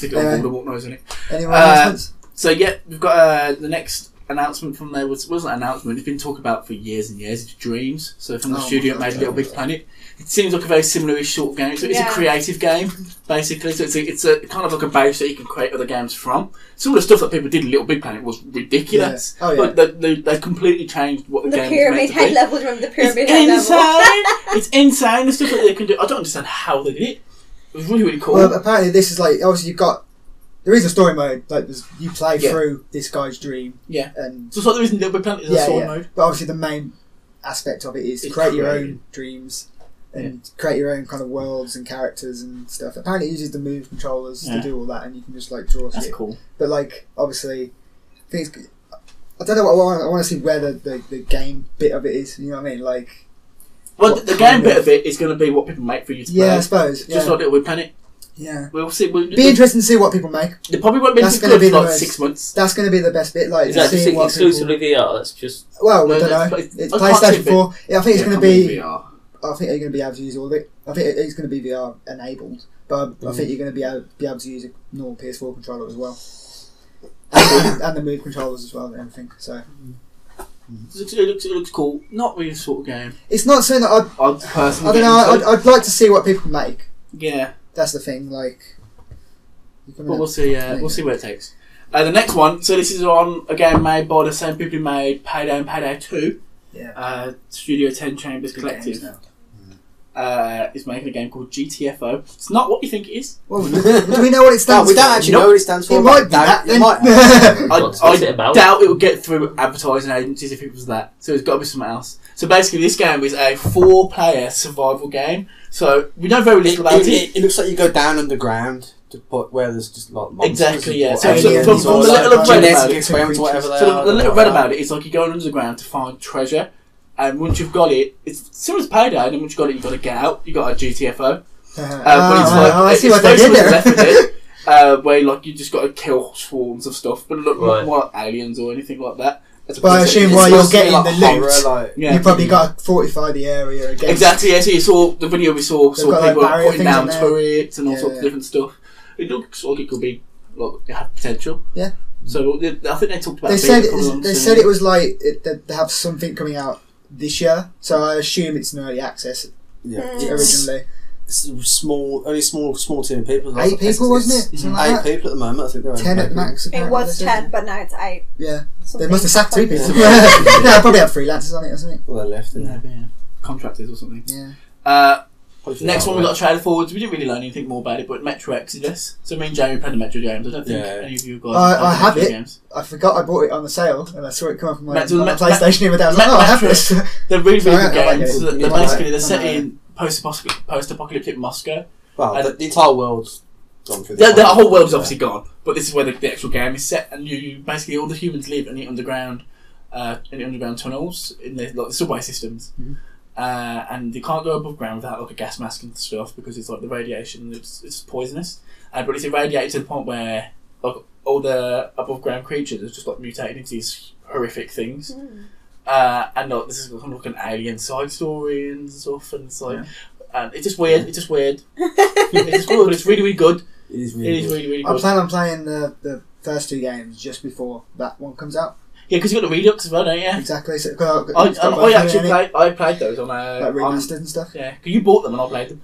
Stick it on board, what knows in it. Any more announcements? So yeah, we've got the next announcement from there. Wasn't an announcement. It's been talked about for years and years. It's Dreams. So from the studio that made Little Big Planet. It seems like a very similar-ish sort of game. So it's a creative game, basically. So it's a kind of like a base that you can create other games from. Some of the stuff that people did in Little Big Planet was ridiculous. Yeah. Oh, yeah. But they completely changed what the game was meant to be. Pyramid Head level, remember the Pyramid Head level? It's insane. The stuff that they can do. I don't understand how they did it. It was really, really cool. Well, apparently this is like, obviously you've got, there is a story mode, like you play through this guy's dream. Yeah. And so it's like there isn't Little Big Planet, there's a story mode. But obviously the main aspect of it is create your own dreams. And create your own kind of worlds and characters and stuff. Apparently it uses the move controllers to do all that, and you can just like draw shit. That's cool. But like, obviously, I don't know what I want to see where the game bit of it is, you know what I mean? Like, well, the game bit of it is going to be what people make for you to play. Yeah, I suppose. Just like Little Big Planet. Yeah. We'll see. Be interesting to see what people make. It probably won't be anything good for like 6 months. That's going to be the best bit. Like, is that just exclusively VR? That's just... Well, I don't know. It's PlayStation 4. Yeah, I think it's going to be... VR. I think you're going to be able to use all of it. I think it's going to be VR enabled, but I think you're going to be able to use a normal PS4 controller as well, and the move controllers as well and everything. So it looks cool. Not really a sort of game. It's not something that I'd personally. I don't know. I'd like to see what people make. Yeah, that's the thing. Like, but we'll see. We'll see where it takes. The next one. So this is on a game made by the same people who made Payday and Payday 2. Yeah. Studio 10 Chambers Collective. Is making a game called GTFO. It's not what you think it is. Well, do we know what it stands for? We don't actually know what it stands for. It might be that. I doubt it will get through advertising agencies if it was that. So it's got to be something else. So basically, this game is a 4-player survival game. So we know very little about it. It looks like you go down underground to put where there's just like monsters. Exactly. Yeah. So from the little I've read about it, so the little read about it, it's like you're going underground to find treasure. And once you've got it, it's similar to Payday, and once you've got it, you've got to get out. You've got a GTFO. I see what they did there. Where like you just got to kill swarms of stuff, but look more like aliens or anything like that. But I assume while you're getting the loot, you probably got to fortify the area again. Exactly, yeah. So you saw the video we saw people putting down turrets and all sorts of different stuff. It looks like it could be like it had potential. Yeah. So I think they talked about. They said it was like they have something coming out this year, so I assume it's an early access. Yeah, originally. It's only small team of people. 8 people, wasn't it? Like 8 people at the moment. I think they're 10 at max. It was 10, but now it's 8. Yeah, they must have sacked 2 people. No, probably have freelancers on it or something. Well, they left. Yeah, contractors or something. Yeah. Next one we got a trailer for. We didn't really learn anything more about it, but Metro Exodus. So me and Jamie played the Metro games. I don't think any of you guys. I have it. Games. I forgot I bought it on the sale, and I saw it come up on my PlayStation the other day. I was like, I have this. They're really, really good games. They're set in post-apocalyptic Moscow. Well, the entire world's gone through. The whole world's obviously gone, but this is where the actual game is set, and you basically all the humans live in the underground tunnels in the subway systems. Mm-hmm. And you can't go above ground without like a gas mask and stuff because it's like the radiation, it's poisonous. But it's irradiated to the point where like all the above ground creatures are just like mutated into these horrific things. And like this is kind of like an alien side story and stuff, and it's like it's just weird. It's just weird. It's cool, but it's really, really good. It is really good. I'm planning on playing the first 2 games just before that one comes out. Yeah, because you got the Redux as well, don't you? Exactly. So, I played those on like remastered and stuff. Yeah, because you bought them and I played them.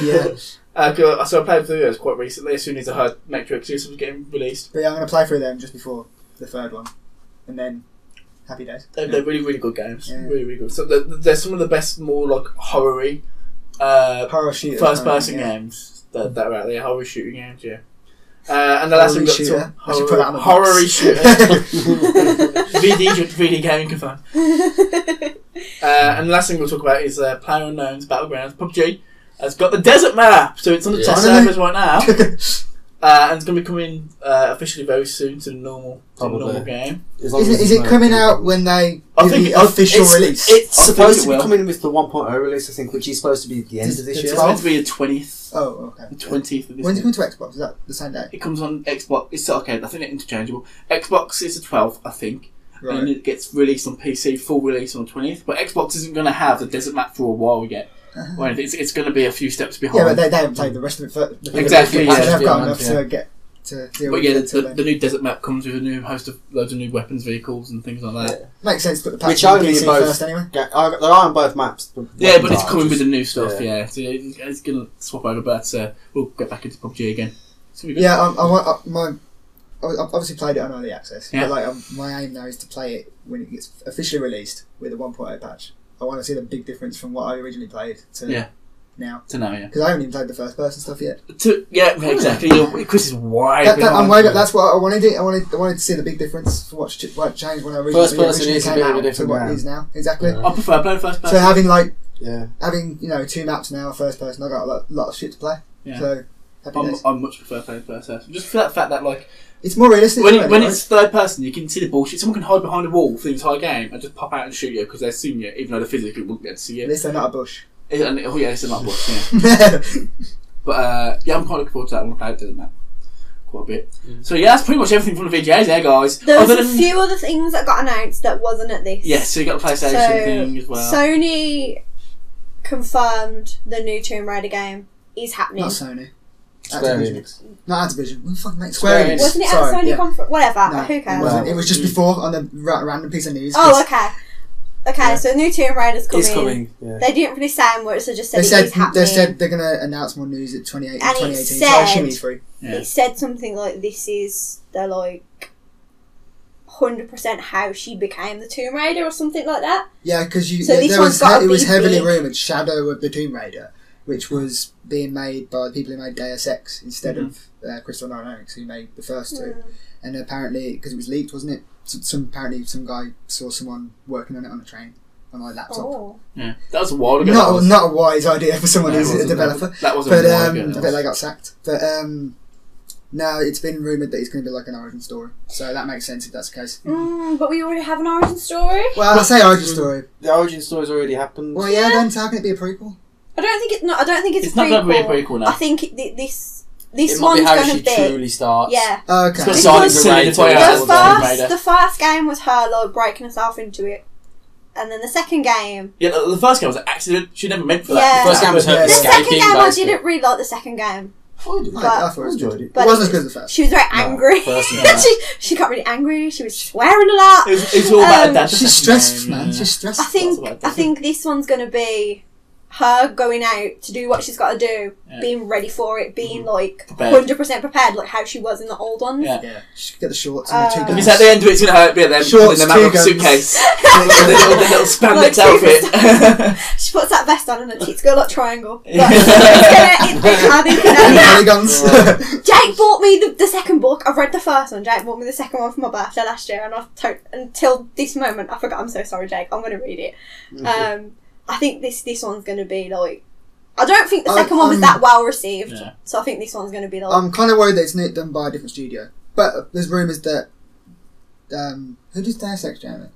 Yeah. So I played through those quite recently. As soon as I heard Metro Exodus was getting released. But yeah, I'm going to play through them just before the 3rd one, and then happy days. They're really, really good games. Yeah. Really, really good. So they're some of the best, more like horror-y, horror shooter first-person games that are out there. Horror shooting games, yeah. And the last thing we got to horror shooter. VD gaming confirmed. And the last thing we'll talk about is PlayerUnknown's Battlegrounds. PUBG has got the desert map, so it's on the test servers right now. And it's going to be coming officially very soon to the normal game. Is it coming out when they do the official release? It's supposed to be coming with the 1.0 release, I think, which is supposed to be the end of this year. It's meant to be the 20th. Oh, okay. The 20th of this year. When's it coming to Xbox? Is that the same day? It comes on Xbox. It's okay. I think they're interchangeable. Xbox is the 12th, I think. Right. And it gets released on PC, full release on the 20th. But Xbox isn't going to have the desert map for a while yet. Well, it's going to be a few steps behind. Yeah, but they haven't played the rest of it. Exactly, So yeah. they've got enough to get to deal But with yeah, it. the new desert map comes with a new host of loads of new weapons, vehicles, and things like that. Makes sense to put the patch Which on only PC both- first anyway. They're on both maps. Yeah, but it's coming with the new stuff. Yeah, so it's going to swap over. But we'll get back into PUBG again. It's gonna be good. Yeah, I've obviously played it on early access. Yeah. But my aim now is to play it when it gets officially released with a 1.0 patch. I want to see the big difference from what I originally played to now. To now, yeah. Because I haven't even played the first person stuff yet. Exactly. Chris is wide. That's what I wanted. I wanted to see the big difference from what changed when I originally First person is a came bit of a out to different what it game. is now. Exactly. I prefer playing first person. So having Yeah. 2 maps now, first person, I got a lot of shit to play. Yeah. So happy days. I much prefer playing first person. Just for that fact that It's more realistic. when it's third person, you can see the bullshit. Someone can hide behind a wall for the entire game and just pop out and shoot you because they're seeing you, even though they physically wouldn't be able to see At you. least they're not a bush. It's a lot bush, yeah. But I'm quite looking forward to that. I want to play it, doesn't it? Quite a bit. So that's pretty much everything from the VGAs there, guys. There was a few other things that got announced that wasn't at this. Yes, so you got the PlayStation thing as well. Sony confirmed the new Tomb Raider game is happening. Not Sony. Square Activision. Enix. Not Activision. What the fuck, mate? Square Square Enix. Enix. Wasn't it Sorry, at Sony yeah. conference? Whatever. No, Who cares? It wasn't. It was just before on the random piece of news. Oh, okay. Okay, Yeah. so the new Tomb Raider's coming. It's coming. Yeah. They didn't really say much, so just said They it said is happening. they said they're going to announce more news at 2018. it So I assume said- he's free. Yeah. It said something like this is the 100% how she became the Tomb Raider or something like that. Yeah, because So this one's gotta it was be heavily big. rumoured Shadow of the Tomb Raider, which was being made by the people who made Deus Ex instead of Crystal Dynamics, who made the first two. And apparently, because it was leaked, wasn't it? Apparently some guy saw someone working on it on a train on a laptop. Oh. Yeah, that was a while ago. Not a wise idea for someone No, it who's a wasn't. developer. That wasn't But a while ago. I bet they got sacked. But no, it's been rumoured that it's going to be like an origin story. So that makes sense if that's the case. But we already have an origin story. Well, I say origin story. The origin story's already happened. Well, yeah, then how can it be a prequel? I don't think it's It's a not prequel. going to be a prequel now. I think this it might one's be how going she to be. truly starts. Yeah. Okay. It's got Because The Tomb Raider. first game was her breaking herself into it, and then the second game. Yeah, the first game was an accident. She never meant for that. Yeah. The first game was her Yeah. The escaping. second game I basically. didn't really like the second game. I thought it was enjoyed good. it. It But wasn't as good as the first. She was very angry. first one. she got really angry. She was swearing a lot. It was all about her dad. She's stressed, man. She's stressed. I think this one's going to be her going out to do what she's got to do, being ready for it, being Prepared. 100% prepared, like how she was in the old ones. Yeah. Yeah, she could get the shorts and the two If guns. it's at the end of it, it's going to hurt a bit. Then Shorts, pulling them out of a two guns. suitcase. the little spandex outfit. She puts that vest on and her tits go like triangle. But Yeah. it's Polygons. Jake bought me the second book. I've read the first one. Jake bought me the second one for my birthday last year, and until this moment, I forgot. I'm so sorry, Jake. I'm going to read it. I think this one's going to be like. I don't think the second one was that well received, so I think this one's going to be like. I'm kind of worried that it's done by a different studio, but there's rumours that who does Deus Ex, Jamie?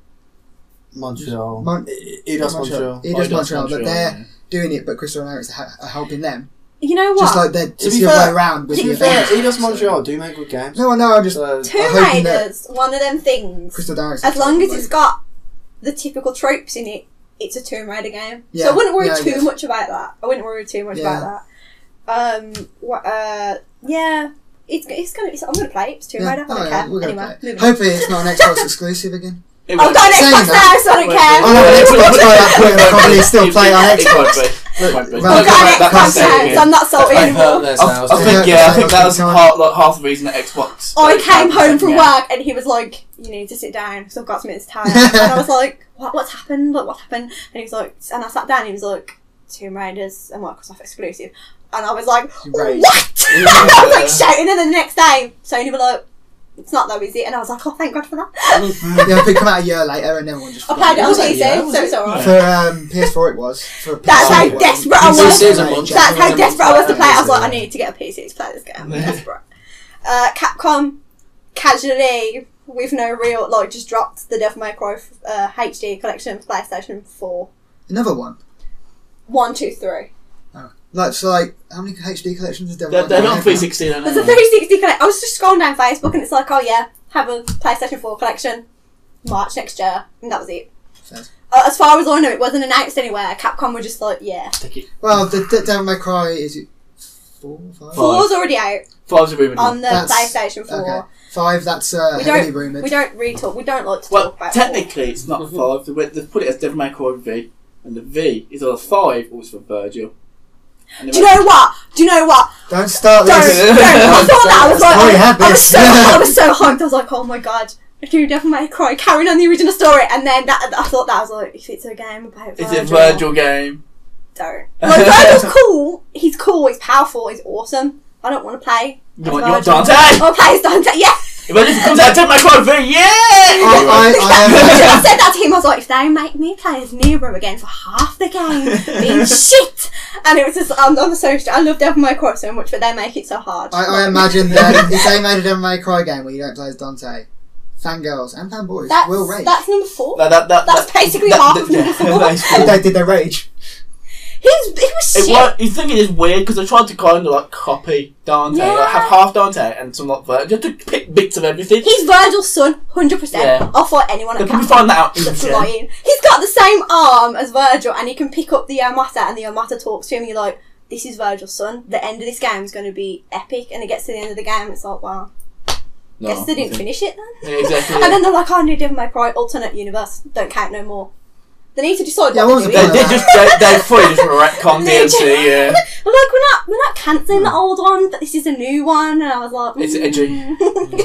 Montreal. Eidos Montreal. Eidos Montreal, but they're doing it, but Crystal Dynamics are helping them. You know what? Just like they're To it's be the other way fair, around with To be the fair, Avengers. Eidos Montreal do make good games. No, I'm just So, Tomb I'm hoping that Raider's one of them things. Crystal Dynamics. As long as it's got the typical tropes in it, it's a Tomb Raider game. Yeah, So I wouldn't worry yeah, I too guess. much about that. Yeah. I'm gonna play it. It's Tomb Raider. I don't care. we're gonna Anyway, play it. moving on. Hopefully, it's not an Xbox exclusive again. I've got an Saying Xbox that- now, so I don't care. I know an Xbox by that point, I'll probably still play on Xbox. It won't be. Well, I've got an that- Xbox that's- now, so I'm not salty They hurt anymore. their I sales. think Yeah, I think that was time. half the reason that Xbox. I came home from work and he was like, "You need to sit down because I've got something to tell you." And I was like, "What's happened? Like, what happened?" And he was like, and I sat down and he was like, "Tomb Raiders and Microsoft exclusive." And I was like, Right. "What?" I was like shouting, and then the next day, Sony were like, "It's not though, is it?" And I was like, "Oh, thank God for that." Yeah, it come out a year later and everyone just I played it on Was it? PC, Yeah, was so it? it's alright. For PS4 it was. For That's PS5 how it wasn't. desperate I was. PC is a month. That's how desperate I was to play it. I was like, Yeah. I need to get a PC to play this game. I'm desperate. Capcom casually, with no real, just dropped the Devil May Cry HD collection for PlayStation 4. Another one. 1, 2, 3. How many HD collections has Devil May They're Cry not have? 360. They're There's a 360 collection. I was just scrolling down Facebook and it's like, oh yeah, have a PlayStation 4 collection. March next year. And that was it. Fair. as far as I know, it wasn't announced anywhere. Capcom were just like, yeah. Take it. Well, the Devil May Cry, is it 4, 5? 4's already out 5's a rumoured one. on the PlayStation 4. Okay. 5, that's We heavily don't, rumoured. we don't re-talk. We don't like to Well, talk about technically, it's not 5. They've put it as Devil May Cry V, and the V is either 5 or it's for Virgil. Do you know what? Don't start Don't. this. I thought that. I was like, Sorry, have I was this. I was so hyped. I was like, oh my god. Do Devil May Cry, carrying on the original story, and then I thought that I was like, if it's a game about Virgil, It's a Virgil game. don't. Like, Virgil's cool. He's cool. He's powerful. He's awesome. I don't want to play. You want Dante? I want to play as Dante. Yeah. If it comes out, Devil May Cry V, yeah! I said that to him. I was like, if they make me play as Nero again for half the game, being shit. And it was just, I'm so. I love Devil May Cry so much, but they make it so hard. I imagine that if they made a Devil May Cry game where you don't play as Dante, fangirls and fanboys will rage. That's number 4. That's basically half of number 4. Did they rage? He was shit. You think it is weird because they tried to kind of like copy Dante, Yeah. like have half Dante and some like Virgil, just to pick bits of everything. He's Virgil's son, 100%. Yeah. I'll fight anyone They at probably Capcom find that out that's instantly. lying. He's got the same arm as Virgil, and he can pick up the Armata, and the Armata talks to him, and you're like, this is Virgil's son. The end of this game is going to be epic, and it gets to the end of the game, and it's like, wow. No, Guess they didn't finish it then. Yeah, exactly. And then they're like, oh, new Devil May Cry, alternate universe, don't count no more. They need to decide Yeah, what what to was do. it? They fully just retcon DLC, yeah. They're like, we're not cancelling the old one, but this is a new one. And I was like, It's edgy.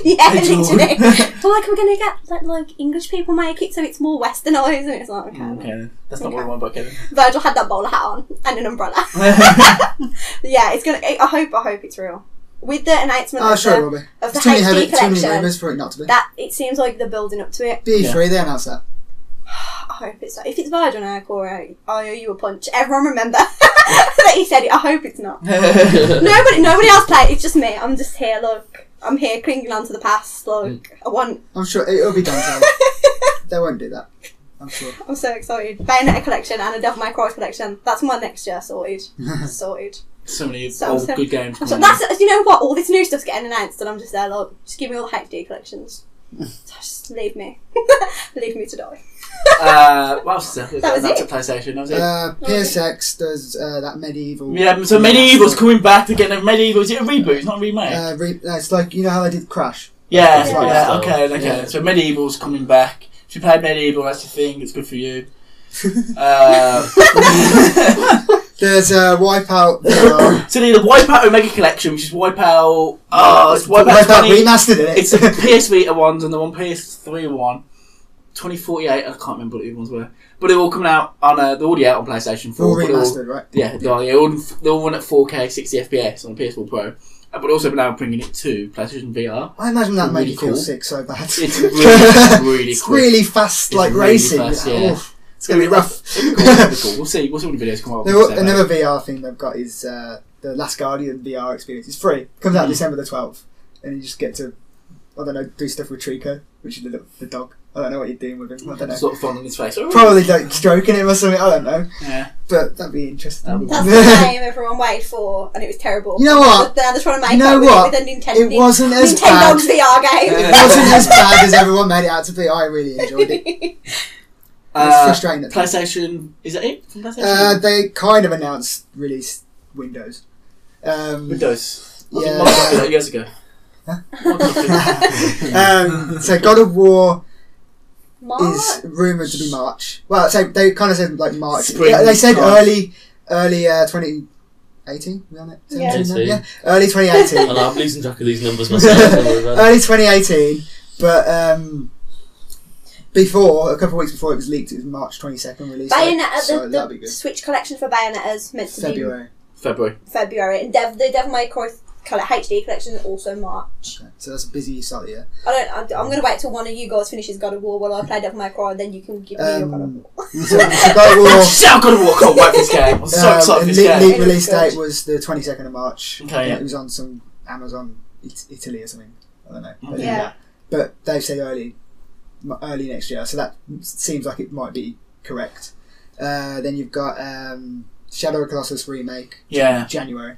Yeah, Edgy. literally. They're like, we're going to get like English people make it so it's more westernised, and it's like, okay. Okay, then. That's not what I want about Kevin. Virgil had that bowler hat on and an umbrella. Yeah, it's gonna. I hope it's real. With the announcement Oh, of, sure, it will be. of the Too many HD too many collection, rumours for it not to be. that it seems like they're building up to it. B3, they announced that. I hope it's. If it's Virgil now, Corey, I owe you a punch. Everyone remember that he said it. I hope it's not. Nobody else played. It's just me. I'm just here. Look, I'm here clinging on to the past. Like I want. I'm sure it'll be done. They won't do that. I'm sure. I'm so excited. Bayonetta collection and a Devil May Cry collection. That's my next year sorted. Sorted. So many So- old so- good games. So that's, you know what, all this new stuff's getting announced and I'm just there like, just give me all the HD collections. Just leave me. Leave me to die. What else is there? That was That's it. a PlayStation. That was it. PSX does that medieval. Yeah, so Medieval's coming back again. Medieval, is it a reboot? It's not a remake. It's like, you know how they did Crash? Yeah, Yeah. yeah, okay. Yeah. So Medieval's coming back. If you played Medieval, that's the thing. It's good for you. There's Wipeout VR. So the Wipeout Omega Collection, which is Wipeout. It's Wipeout Wipeout 20. remastered in it. It's the PS Vita ones and the one PS3 one. 2048. I can't remember what the other ones were, but they're all coming out on. They're already out on PlayStation 4. All but they're all- remastered, right? Yeah, they all run at 4K 60 FPS on the PS4 Pro. But also now bringing it to PlayStation VR. I imagine that made Really you feel cool. sick so bad. It's really It's quick. really fast, It's like really racing. fast, yeah. Oof. It's going to be rough. It'll be cool. It'll be cool. We'll see when the videos come out. Another VR thing they've got is the Last Guardian VR experience. It's free. It comes out December the 12th. And you just get to, I don't know, do stuff with Trico, which is the dog. I don't know what you're doing with him. I don't know. Sort of fun on his face. Probably like stroking him or something. I don't know. Yeah. But that'd be interesting. That'd be That's the game everyone waited for, and it was terrible. You know what? Now they're trying to make You know it what? with a Nintendo. It wasn't as bad. Nintendo's VR game. It wasn't as bad as everyone made it out to be. I really enjoyed it. It's frustrating at times. PlayStation. Is that it from PlayStation? They kind of announced release windows. Windows. Yeah. Like years ago. So God of War March? is rumoured to be March. Well, so they kind of said like March. Spring Yeah, they said time. early 2018. We on it? Yeah. 17 now? 18. Yeah, early 2018. And I'm losing track of these numbers myself. Don't worry about it. Early 2018, but before, a couple of weeks before it was leaked, it was March 22nd release. Bayonetta, so that'd be the good. Switch collection for Bayonetta's meant to February. February. be February, and the Devil May Cry HD collection is also March. Okay, so that's a busy start of the year. I'm going to wait till one of you guys finishes God of War while I play Devil May Cry, then you can give me your God of War. So God of War. So good to walk on wait for this game. I'm so excited for this game. Leak release date was the 22nd of March. Okay, yeah. It was on some Amazon Italy or something. I don't know. Okay. Yeah. But they've said early next year, so that seems like it might be correct. Then you've got Shadow of the Colossus remake. Yeah. January.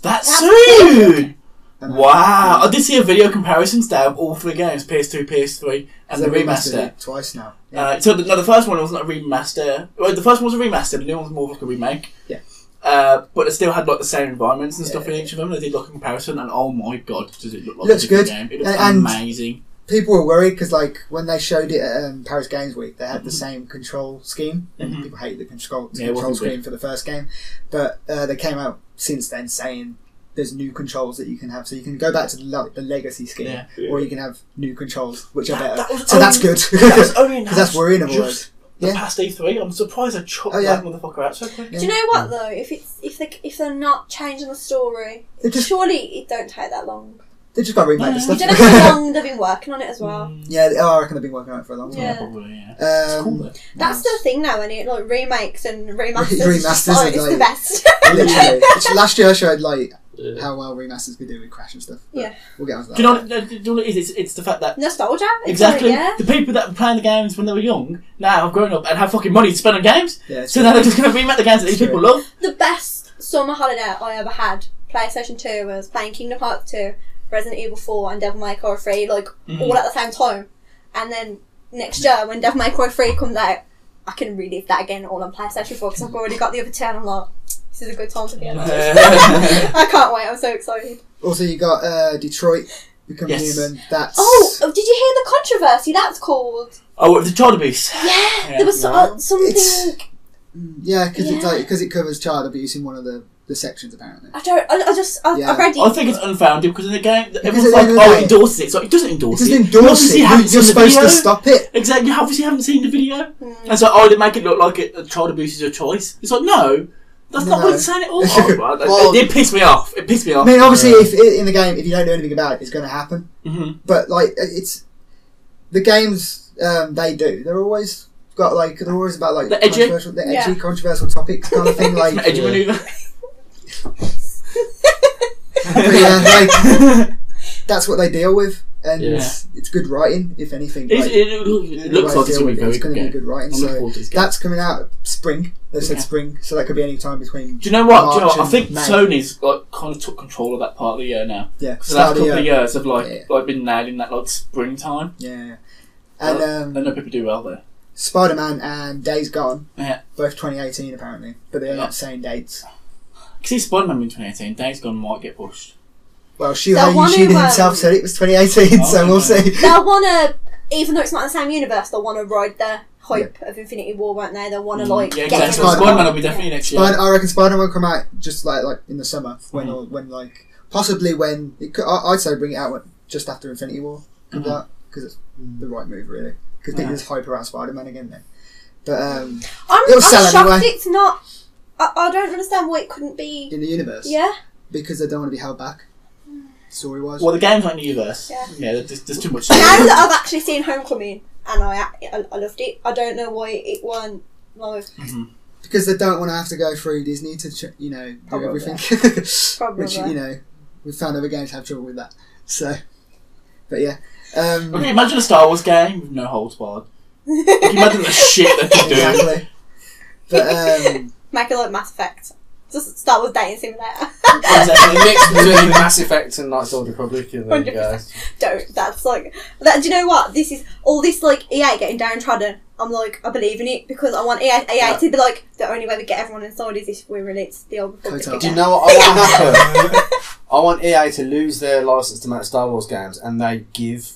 That's That's soon! Wow! I did see a video comparison today of all 3 games, PS2, PS3, and the remaster. It twice now. Yeah. The first one wasn't a remaster. Well, the first one was a remaster, the new one was more like a remake. Yeah. But it still had like the same environments and stuff in each of them. They did like a comparison, and oh my god, does it look like looks a different good. game. It looks amazing. People were worried because, like, when they showed it at Paris Games Week, they had the same control scheme. And people hated the control scheme for the first game. But they came out since then saying there's new controls that you can have. So you can go back to the legacy scheme, or you can have new controls, which are better. So that's good. Because that's worrying otherwise. The past E3, I'm surprised I chopped that motherfucker out so quick. Do you know what though? If they're not changing the story, surely it don't take that long. They just got to remake the stuff. You don't know how long they've been working on it as well. Yeah, I reckon they've been working on it for a long time. Yeah, probably. Yeah. It's cool though. That's the thing now, isn't it? Like remakes and remasters. Remasters It's the best. Literally. Last year I showed like how well remasters could do with Crash and stuff. Yeah. We'll get on to that. Do you know what it is? It's the fact that nostalgia. Exactly. Like, the people that were playing the games when they were young now have grown up and have fucking money to spend on games. Yeah, so now they're just going to remake the games that these people love. The best summer holiday I ever had, PlayStation 2, was playing Kingdom Hearts 2, Resident Evil 4 and Devil May Cry 3, like, all at the same time. And then next year, when Devil May Cry 3 comes out, I can relive that again all on PlayStation 4 because I've already got the other 2 and I'm like, this is a good time to be alive. I can't wait, I'm so excited. Also, you got Detroit Become Human. That's... Oh, did you hear the controversy that's called? Oh, the child abuse. Yeah, there was something... because it covers child abuse in one of the sections apparently. I read it. I think it's unfounded because in the game everyone's like, it endorses it. It's like, it doesn't endorse it. It doesn't endorse it. You're supposed to stop it. Exactly. You obviously haven't seen the video. And so, they make it look like child abuse is a choice. It's like, no, that's not what it's saying at all. It pissed me off. I mean, obviously, if in the game, if you don't do anything about it, it's going to happen. But like, it's the games they do. They're always got like they're always about like the edgy, controversial topics kind of thing. Like edgy maneuver. That's what they deal with, and it's good writing, if anything. It looks like it's going to be good writing. So that's coming out spring. They said spring, so that could be any time between. Do you know what? I think Sony's like kind of took control of that part of the year now. Yeah, so the last couple of years have like been nailing that like springtime. Yeah, and I know people do well there. Spider-Man and Days Gone, both 2018 apparently, but they're not saying dates. See, Spider-Man in 2018, Days Gone might get pushed. Well, Shuhei himself said it was 2018, so we'll see. They'll want to, even though it's not in the same universe, they'll want to ride the hype of Infinity War, won't they? They'll want to get Spider-Man will be definitely next year. I reckon Spider-Man will come out just like in the summer, possibly when I'd say bring it out just after Infinity War comes out, because it's the right move really. Because there's hype around Spider-Man again then. But I'm shocked anyway. It's not. I don't understand why it couldn't be in the universe. Yeah. Because they don't want to be held back, story-wise. Well, the game's not in the universe. Yeah, there's too much. Now that I've actually seen Homecoming and I loved it, I don't know why it weren't live. Because they don't want to have to go through Disney to do everything. Probably. Which we've found other games have trouble with that. So, but yeah. Okay, imagine a Star Wars game with no holds barred. Imagine the shit that they do. Exactly. But make it like Mass Effect. Just Star Wars dating simulator. Exactly. Mix between Mass Effect and Knights of the Republic. And then 100%. Don't. That's like. Do you know what? This is all this like EA getting downtrodden. I'm like, I believe in it because I want EA to be like, the only way we get everyone inside is if we release the Old Republic. Do you know what I want to happen? I want EA to lose their license to make Star Wars games, and they give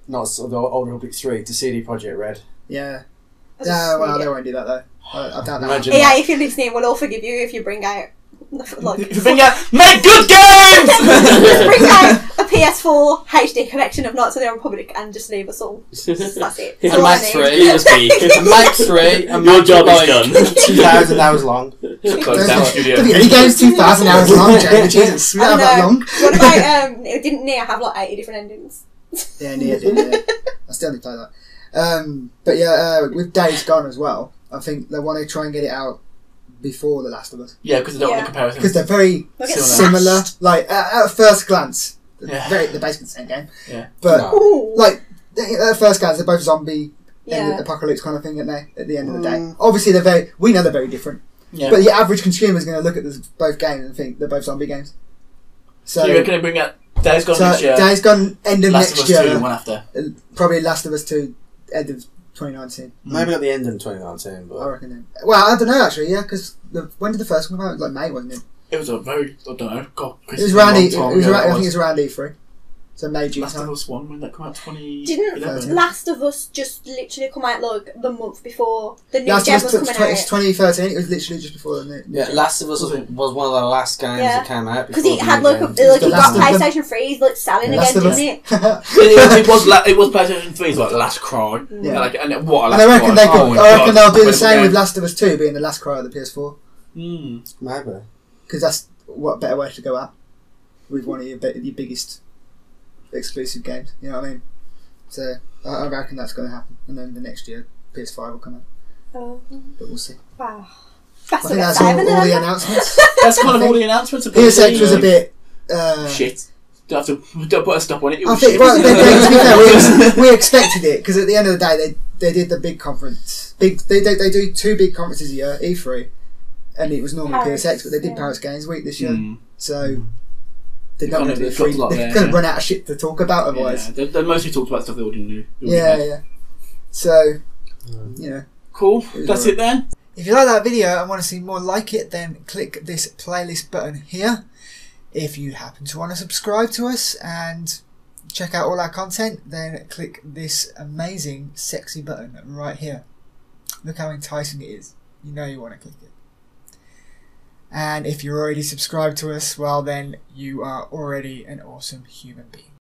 the Old Republic 3 to CD Projekt Red. Yeah. Well, they won't do that though. I doubt that. EA, if you're listening, we'll all forgive you if you bring out make good games. bring out a PS4 HD collection of Knights of the Old Republic and just leave us all. That's it. And Max 3, and Max 3, and your job is done. 2,000 hours long. Close down the studio. Any game's 2,000 hours long, Jamie. Jesus, we don't have that long. What about didn't Nier have like 80 different endings? Yeah, Nier did. Yeah. I still need to play that. But yeah, with Days Gone as well, I think they want to try and get it out before The Last of Us. Yeah, because they don't want the comparisons. Because they're very similar. Like at first glance, they're basically the same game. Yeah, but like at first glance, they're both zombie apocalypse kind of thing, aren't they? At the end of the day, obviously we know they're very different. Yeah. But the average consumer is going to look at both games and think they're both zombie games. So you reckon they bring out Days Gone So next year. Days Gone end of Last of next Us 2, year. one after. Probably Last of Us 2 end of 2019. Maybe not the end of 2019, I but reckon then. Well, I don't know actually. Yeah, because when did the first one come out? It was like May, wasn't it? It was a very, I don't know, God, It was around. I think it was around E3. So May, June Last of time. Us 1, when that came out, 20... Didn't Last of Us just literally come out like the month before the new Last game of was Us coming it's out? 2013. It was literally just before the yeah, Last of Us was one of the last games that came out. Because before it had the like new a, game. like The it got Last of PlayStation 3 like selling Last again, of Us. didn't it? it was PlayStation 3's like last cry. Yeah. Like, and what a And last I reckon cry. they could. Oh my I reckon God, they'll do the incredible same with game. Last of Us 2 being the last cry of the PS4 Maybe. because that's what better way to go at with one of your biggest exclusive games. You know what I mean? So I reckon that's going to happen, and then the next year PS5 will come out, but we'll see. Wow. I think that's all the announcements. That's kind of all the announcements. PSX was a bit shit. Don't put a stop on it. It I was think. shit. Well, to be fair, we expected it because at the end of the day, they did the big conference. They do 2 big conferences a year, E3, and it was normally Paris, PSX, but they did yeah. Paris Games Week this year, Mm. so they're They not kind going of- to be they've got free. a lot They're there, going to yeah. run out of shit to talk about otherwise. Yeah, they mostly talked about stuff they already knew. Yeah. So, you know. Cool. was That's alright. it then. If you like that video and want to see more like it, then click this playlist button here. If you happen to want to subscribe to us and check out all our content, then click this amazing, sexy button right here. Look how enticing it is. You know you want to click it. And if you're already subscribed to us, well then you are already an awesome human being.